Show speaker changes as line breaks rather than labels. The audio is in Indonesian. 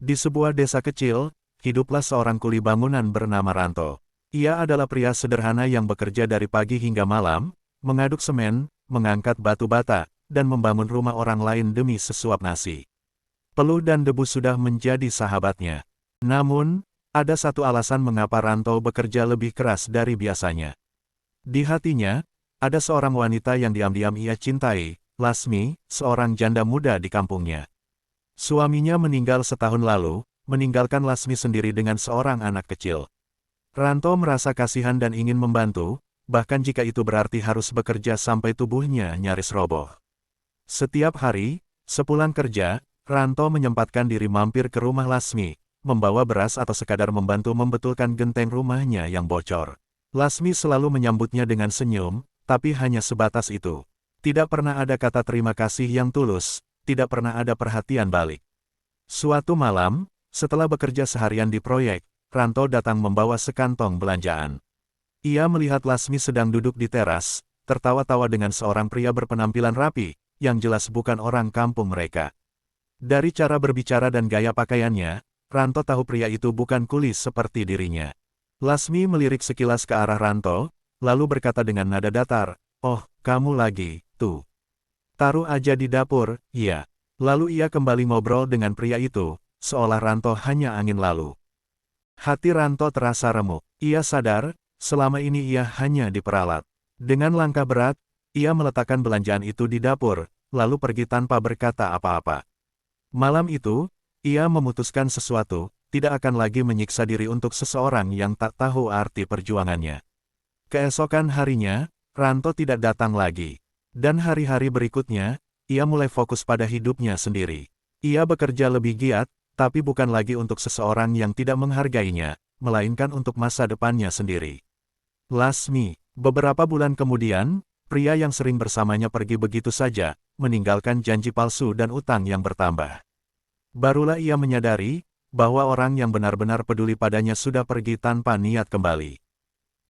Di sebuah desa kecil, hiduplah seorang kuli bangunan bernama Ranto. Ia adalah pria sederhana yang bekerja dari pagi hingga malam, mengaduk semen, mengangkat batu bata, dan membangun rumah orang lain demi sesuap nasi. Peluh dan debu sudah menjadi sahabatnya. Namun, ada satu alasan mengapa Ranto bekerja lebih keras dari biasanya. Di hatinya, ada seorang wanita yang diam-diam ia cintai, Lasmi, seorang janda muda di kampungnya. Suaminya meninggal setahun lalu, meninggalkan Lasmi sendiri dengan seorang anak kecil. Ranto merasa kasihan dan ingin membantu, bahkan jika itu berarti harus bekerja sampai tubuhnya nyaris roboh. Setiap hari, sepulang kerja, Ranto menyempatkan diri mampir ke rumah Lasmi, membawa beras atau sekadar membantu membetulkan genteng rumahnya yang bocor. Lasmi selalu menyambutnya dengan senyum, tapi hanya sebatas itu. Tidak pernah ada kata terima kasih yang tulus, tidak pernah ada perhatian balik. Suatu malam, setelah bekerja seharian di proyek, Ranto datang membawa sekantong belanjaan. Ia melihat Lasmi sedang duduk di teras, tertawa-tawa dengan seorang pria berpenampilan rapi, yang jelas bukan orang kampung mereka. Dari cara berbicara dan gaya pakaiannya, Ranto tahu pria itu bukan kuli seperti dirinya. Lasmi melirik sekilas ke arah Ranto, lalu berkata dengan nada datar, "Oh, kamu lagi, tuh. Taruh aja di dapur, ya." Lalu ia kembali ngobrol dengan pria itu, seolah Ranto hanya angin lalu. Hati Ranto terasa remuk. Ia sadar, selama ini ia hanya diperalat. Dengan langkah berat, ia meletakkan belanjaan itu di dapur, lalu pergi tanpa berkata apa-apa. Malam itu, ia memutuskan sesuatu, tidak akan lagi menyiksa diri untuk seseorang yang tak tahu arti perjuangannya. Keesokan harinya, Ranto tidak datang lagi. Dan hari-hari berikutnya, ia mulai fokus pada hidupnya sendiri. Ia bekerja lebih giat, tapi bukan lagi untuk seseorang yang tidak menghargainya, melainkan untuk masa depannya sendiri. Lasmi, beberapa bulan kemudian, pria yang sering bersamanya pergi begitu saja, meninggalkan janji palsu dan utang yang bertambah. Barulah ia menyadari, bahwa orang yang benar-benar peduli padanya sudah pergi tanpa niat kembali.